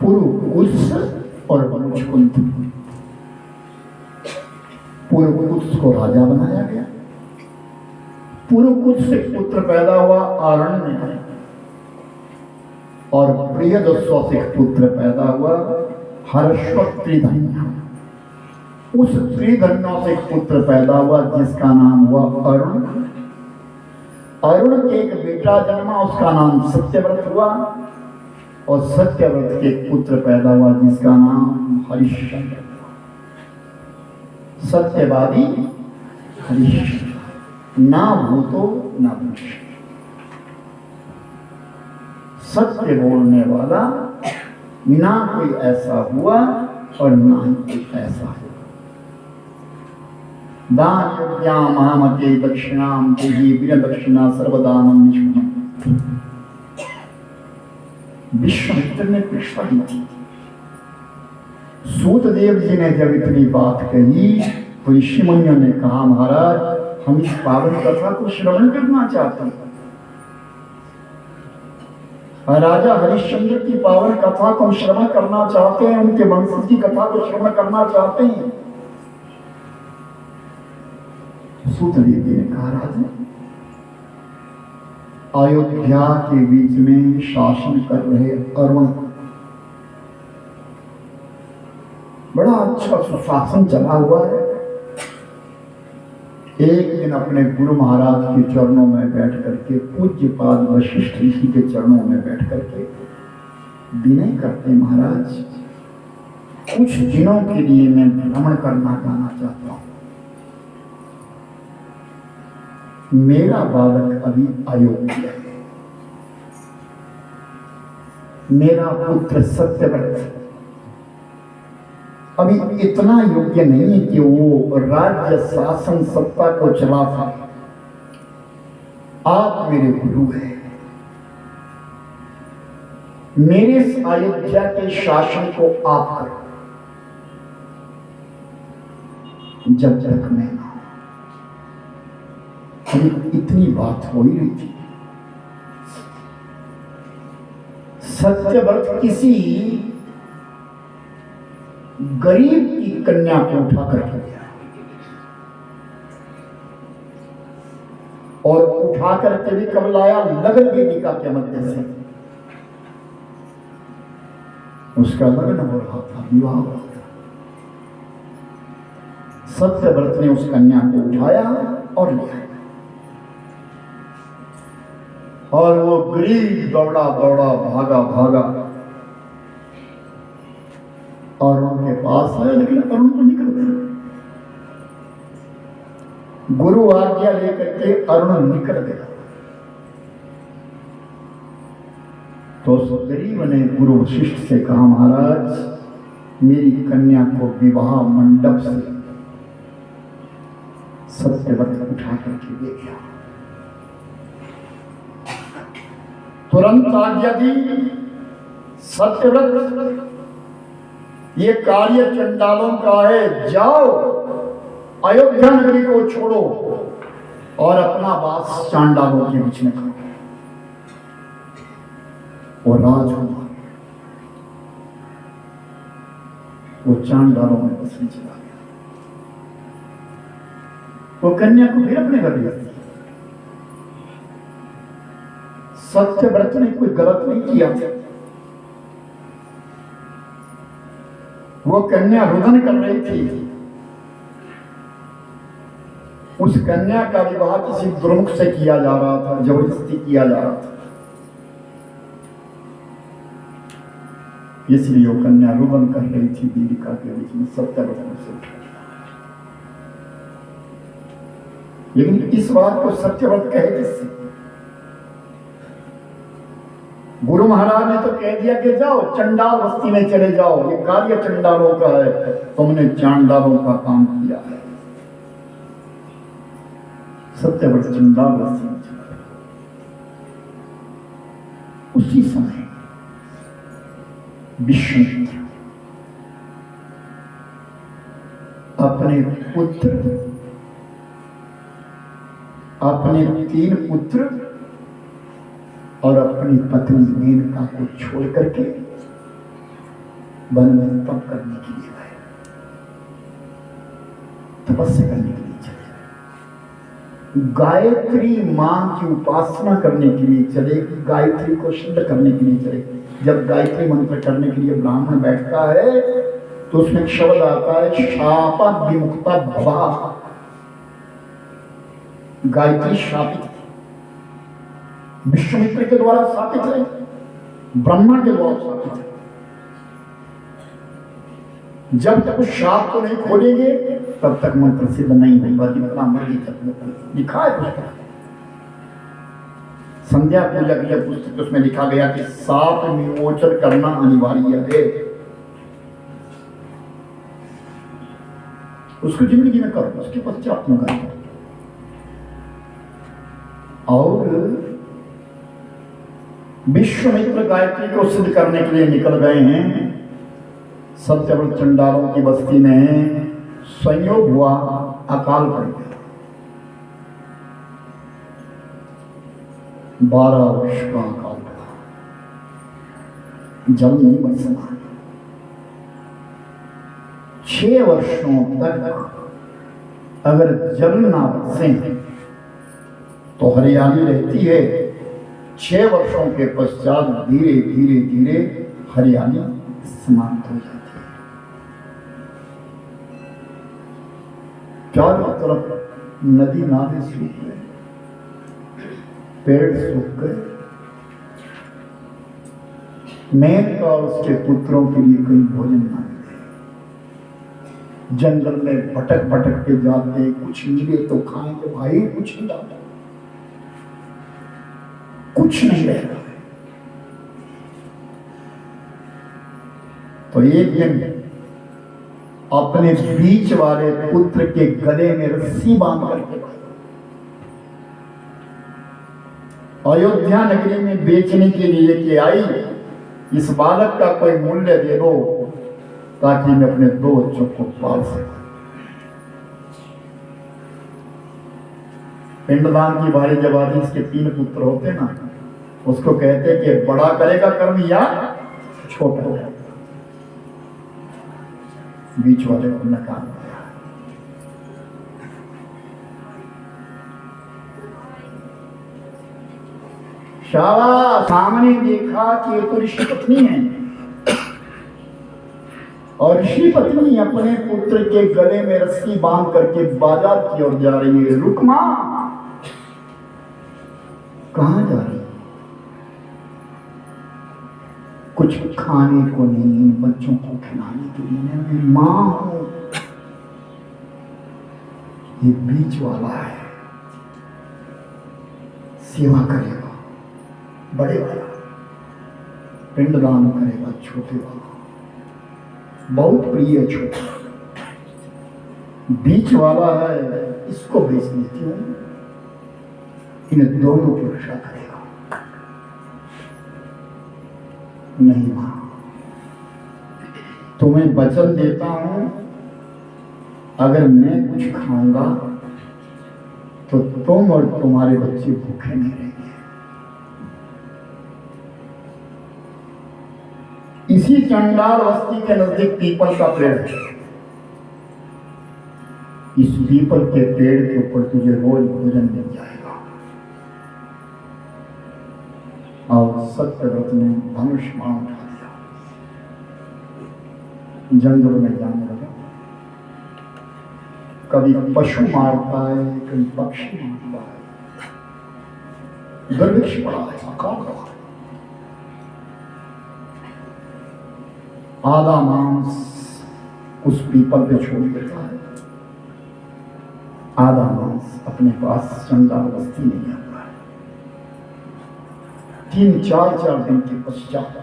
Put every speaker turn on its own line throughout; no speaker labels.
पुरुकुत्स और मुचकुंद। पुरुकुत्स को राजा बनाया गया। पुरुकुत्स से पुत्र पैदा हुआ आरण्य, और प्रियदस्वा से पुत्र पैदा हुआ हर्षवत त्रिधन्य। उस त्रिधन्यों से पुत्र पैदा हुआ जिसका नाम हुआ अरुण। अरुण के एक बेटा जन्मा, उसका नाम सत्यव्रत हुआ, और सत्यव्रत के पुत्र पैदा हुआ जिसका नाम हरिश्चंद्र हुआ। सत्यवादी हरिश्चंद्र, ना भूतो ना भविष्य, सत्य बोलने वाला, ना कोई ऐसा हुआ और ना ही कोई ऐसा हुआ। दान यज्ञाम महामते दक्षिणाम देहि बिना दक्षिणा सर्वदानम निष्कुम। विश्वामित्र ने कृष्ण की। सूतदेव जी ने जब इतनी बात कही तो ऋषि मुनियों ने कहा, महाराज हम इस पावन कथा को श्रवण करना चाहते हैं। राजा हरिश्चंद्र की पावन कथा को हम श्रवण करना चाहते हैं, उनके वंश की कथा को श्रवण करना चाहते हैं। सूतदेव जी ने कहा, राजा अयोध्या के बीच में शासन कर रहे अरुण, बड़ा अच्छा सुशासन चला हुआ है। एक दिन अपने गुरु महाराज के चरणों में बैठ करके, पूज्यपाद वशिष्ठ ऋषि के चरणों में बैठ करके विनय करते, महाराज कुछ दिनों के लिए मैं भ्रमण करना जाना चाहता हूं। मेरा बालक अभी अयोग्य है। मेरा पुत्र सत्यव्रत अभी इतना योग्य नहीं है कि वो राज्य शासन सत्ता को चला सके। आप मेरे गुरु हैं, मेरे इस अयोध्या के शासन को आप करो। जब तक मैं ना, अभी इतनी बात हो ही रही थी। सत्यव्रत किसी गरीब की कन्या को उठा करके गया, और उठा करके भी कब लाया? लगन वेदिका के मध्य से उसका लगन हो रहा था, विवाह हो रहा था। सत्यव्रत ने उस कन्या को उठाया और लिया, और वो गरीब दौड़ा दौड़ा भागा भागा अरुण के पास आया, लेकिन अरुण तो निकल गया। गुरु आज्ञा लेकर के अरुण निकल गया। तो उस गरीब ने गुरु वशिष्ठ से कहा, महाराज मेरी कन्या को विवाह मंडप से सत्यव्रत उठा करके ले गया। तुरंत आज्ञा दी, सत्यव्रत ये कार्य चंडालों का है, जाओ अयोध्या नगरी को छोड़ो और अपना वास चांडालों के बीच में करो। वो राजकुमार वो चांडालों में बसने चला गया। वो कन्या को फिर अपने घर ले गया। सत्यव्रत ने कोई गलत नहीं किया। वो कन्या रुदन कर रही थी। उस कन्या का विवाह किसी दुर्मुख से किया जा रहा था, जबरदस्ती किया जा रहा था, इसलिए वो कन्या रुदन कर रही थी वेदिका के बीच में। सत्यव्रत से उठा, लेकिन इस बात को सत्यव्रत कहे किससे? गुरु महाराज ने तो कह दिया कि जाओ चंडाल बस्ती में चले जाओ, ये कार्य चंडालों का है, तुमने चांडालों का काम किया है। सत्यव्रत चंडाल बस्ती में चला गया। उसी समय विश्वामित्र अपने पुत्र, अपने 3 पुत्र और अपनी पत्नी मेनका को छोड़ करके वन में तप करने के लिए गए, तपस्या करने के लिए चले, गायत्री मां की उपासना करने के लिए चले, गायत्री को शुद्ध करने के लिए चले। जब गायत्री मंत्र करने के लिए ब्राह्मण बैठता है तो उसमें एक शब्द आता है, शाप विमुक्ता भवा। गायत्री शापित है, विश्वामित्र के द्वारा शापित है, ब्रह्मा के द्वारा शापित है। जब तक उस शाप को नहीं खोलेंगे तब तक मंत्र सिद्ध नहीं होगा, जितना मर्जी तक लिखा है पुस्तक। संध्या पूजा की पुस्तक उसमें लिखा गया कि शाप विमोचन करना अनिवार्य है। उसको जिंदगी में करो, उसके पश्चात तुम करो। और विश्वामित्र गायत्री को सिद्ध करने के लिए निकल गए हैं। सत्यव्रत चंडालों की बस्ती में संयोग हुआ, अकाल पड़ गया। 12 वर्ष का अकाल पड़ा, जल नहीं बरसना। 6 वर्षों तक अगर जल ना बरसे तो हरियाली रहती है। 6 वर्षों के पश्चात धीरे धीरे धीरे हरियाली समाप्त हो जाती है। चारों तरफ नदी नाले सूख गए, पेड़ सूख गए। मेनका और उसके पुत्रों के लिए कहीं भोजन ना मिले। जंगल में भटक भटक के जाते, कुछ मिले तो खाएंगे, भाई कुछ नहीं डाला, कुछ नहीं रह रहा है। तो एक दिन अपने बीच वाले पुत्र के गले में रस्सी बांध करके अयोध्या नगरी में बेचने के लिए लेके आई। इस बालक का कोई मूल्य दे दो ताकि मैं अपने 2 बच्चों को पाल सकूं। पिंडदान की बारी जब आती, इसके 3 पुत्र होते ना, उसको कहते कि बड़ा करेगा कर्म या छोटा। बीच वाले को नकार दिया। शाबाश, सामने देखा कि ये तो ऋषि पत्नी है, और ऋषि पत्नी अपने पुत्र के गले में रस्सी बांध करके बाजार की ओर जा रही है। रुक मां, कहां जा रही? कुछ खाने को नहीं, बच्चों को खिलाने के लिए मैं मां हूं। ये बीच वाला है, सेवा करेगा बड़े वाला, पिंडदान करेगा छोटे वाला। बहुत प्रिय छोटा, बीच वाला है, इसको बेच देती हूं, इन दोनों की रक्षा करेगा। नहीं मां, तुम्हें वचन देता हूं, अगर मैं कुछ खाऊंगा तो तुम और तुम्हारे बच्चे भूखे नहीं रहेंगे। इसी चंडाल बस्ती के नजदीक पीपल का पेड़ है। इस पीपल के पेड़ के ऊपर तुझे रोज भोजन मिल जाएगा। और सत्यव्रत ने धनुष बाण उठा दिया, जंगल में जाने लगा। कभी पशु मारता है, कभी पक्षी मारता है। दुर्भिक्ष पड़ा है, अकाल रहा है। आधा मांस उस पीपल पे छोड़ देता है, आधा मांस अपने पास चंडाल बस्ती में आता है। 3-4 दिन के पश्चात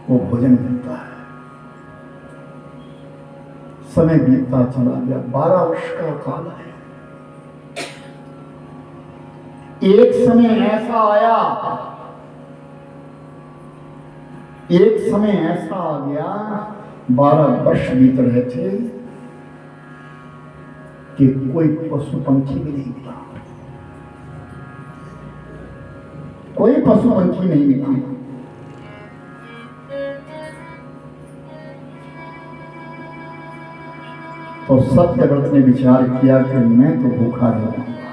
वो भोजन मिलता है। समय बीतता चला गया, 12 वर्ष का काल है। एक समय ऐसा आया, एक समय ऐसा आ गया, 12 वर्ष बीत रहे थे कि कोई पशु पंछी भी नहीं मिला, कोई पशु पंछी नहीं मिला। तो सत्यव्रत ने विचार किया कि मैं तो भूखा रह जाऊंगा,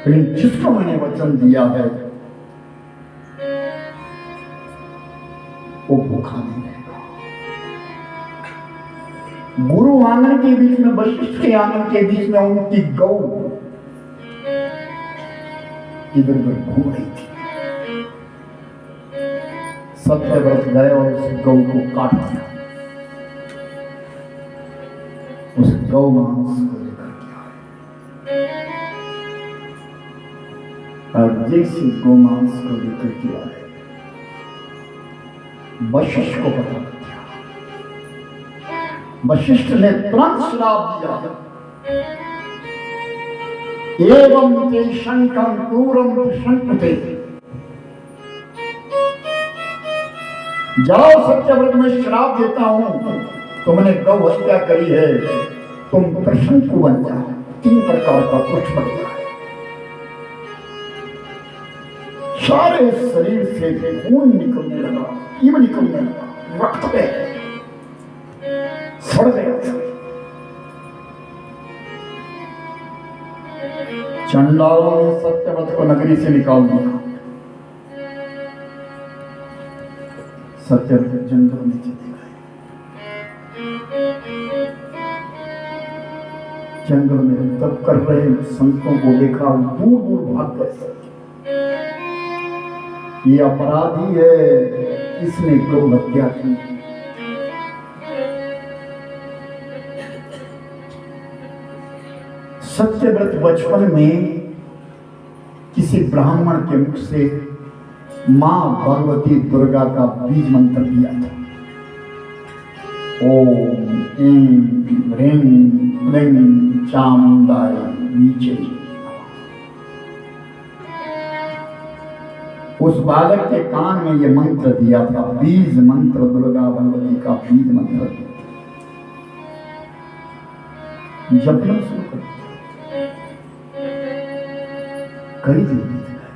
लेकिन जिसको मैंने वचन दिया है वो भूखा नहीं रहेगा। गुरु आंगन के बीच में, वशिष्ठ के आंगन के बीच में उनकी गौ इधर उधर घूम रही थी। सत्यव्रत गए और उस गौ को काट दिया, उस गौ मांस को लेकर के आए, और जैसे गौ मांस को लेकर के आए वशिष्ठ को पता लग गया। वशिष्ठ ने तुरंत श्राप दिया, एवं ते शंकं क्रूरं शंकते, जाओ सत्यव्रत में श्राप देता हूं, तुमने गौ हत्या करी है, तुम प्रशंकु बन जाओ। 3 प्रकार का कुछ बन जाए, सारे शरीर से खून निकलने लगा, कीव निकलने लगा, रक्त पे सड़ गया। चंडालों ने सत्यव्रत को नगरी से निकाल दिया। सत्यव्रत जंगल में चले गए। जंगल में तप कर रहे संतों को देखा, दूर दूर भाग गए। ये अपराधी है, इसने गौ हत्या की। सत्यव्रत बचपन में किसी ब्राह्मण के मुख से मां भगवती दुर्गा का बीज मंत्र दिया था। ओम ऐं ह्रीं क्लीं चामुंडाय नीचे। उस बालक के कान में ये मंत्र दिया था, बीज मंत्र, दुर्गा भगवती का बीज मंत्र जपना शुरू कर दिया। कई दिन बीत गए,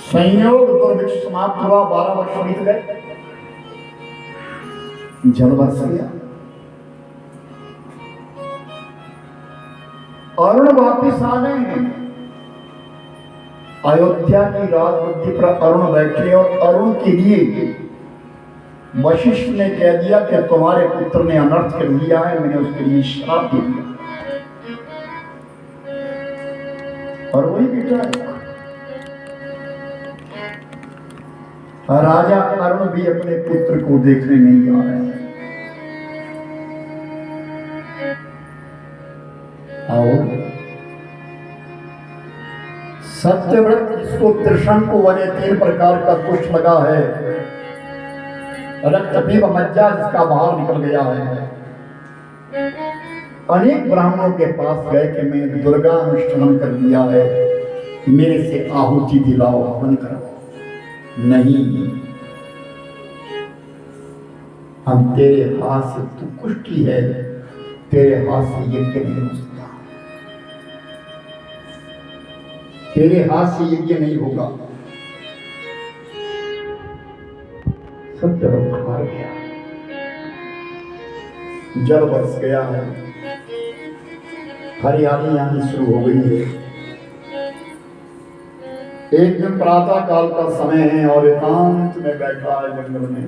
संयोग दुर्भिक्ष समाप्त हुआ, 12 वर्ष बीत गए, जल बरस गया। अरुण वापिस आ गए। अयोध्या की राजगद्दी पर अरुण बैठे और अरुण के लिए वशिष्ठ ने कह दिया कि तुम्हारे पुत्र ने अनर्थ कर लिया है, मैंने उसके लिए श्राप दे दिया। और वही बेटा है। राजा अरुण भी अपने पुत्र को देखने नहीं जा रहे हैं। आओ, सत्यव्रत जिसको त्रिशंकु वाले 3 प्रकार का कुष्ठ लगा है, रक्तपीप मज्जा जिसका बाहर निकल गया है, अनेक ब्राह्मणों के पास गए कि मैं दुर्गा अनुष्ठान कर दिया है, मेरे से आहुति दिलाओ, हवन करो। नहीं, हम तेरे हाथ से, तू कुष्ठी है, तेरे हाथ से यज्ञ नहीं हो सकता, तेरे हाथ से यज्ञ नहीं होगा। सत्यव्रत हार गया, जल बरस गया है, हरियाली आनी शुरू हो गई है। एक दिन प्रातः काल का समय है और एकांत में बैठा है जंगल में,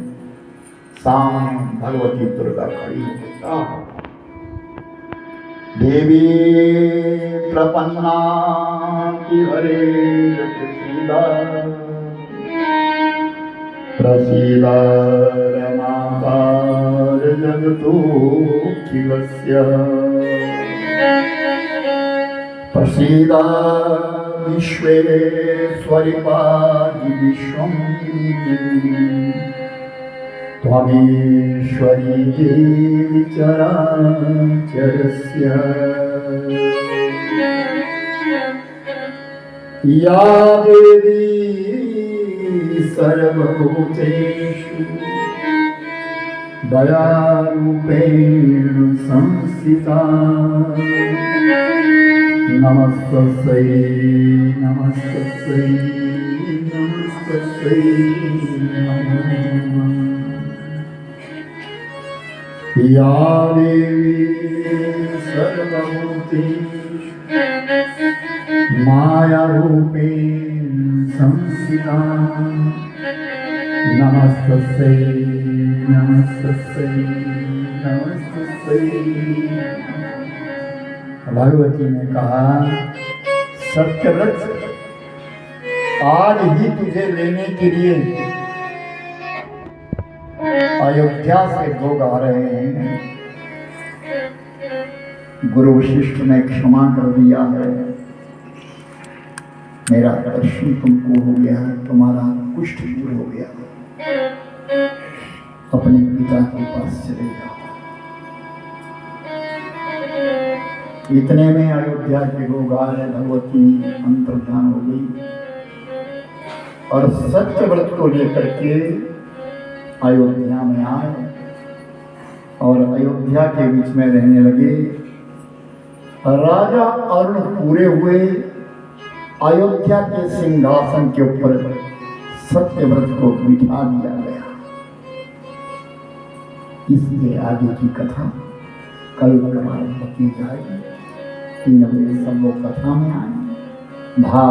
सामने भगवती दुर्गा खड़ी है। देवी प्रपन्ना की हरे प्रसीदा, प्रसीदा रमाकार जगतोऽखिलस्य, प्रसीदा विश्वेश्वरि पाहि विश्वं, त्वमेश्वरी देवी चराचरस्य, या देवी सर्वभूतेषु दयारूपेण संस्थिता, नमस्तस्यै नमस्तस्यै नमस्तस्यै नमः। या देवी सर्वभूतेषु मायारूपेण संस्थिता नमस्तस्यै नमस्तस्यै नमस्तस्यै। भगवती ने कहा, सत्यव्रत, आज ही तुझे लेने के लिए अयोध्या से लोग आ रहे हैं। गुरु वशिष्ठ ने क्षमा कर दिया है, मेरा दर्शन तुमको हो गया है, तुम्हारा कुष्ठ दूर हो गया है, अपने पिता के पास चले जाओ। इतने में अयोध्या के लोग आ रहे, भगवती अंतर्ध्यान हो गई और सत्यव्रत को लेकर के अयोध्या में आए और अयोध्या के बीच में रहने लगे। राजा अरुण पूरे हुए अयोध्या के सिंहासन के ऊपर सत्यव्रत को बिठा दिया गया। इसके आगे की कथा कल की जाएगी। 3 बजे सब लोग कथा में आए। भाव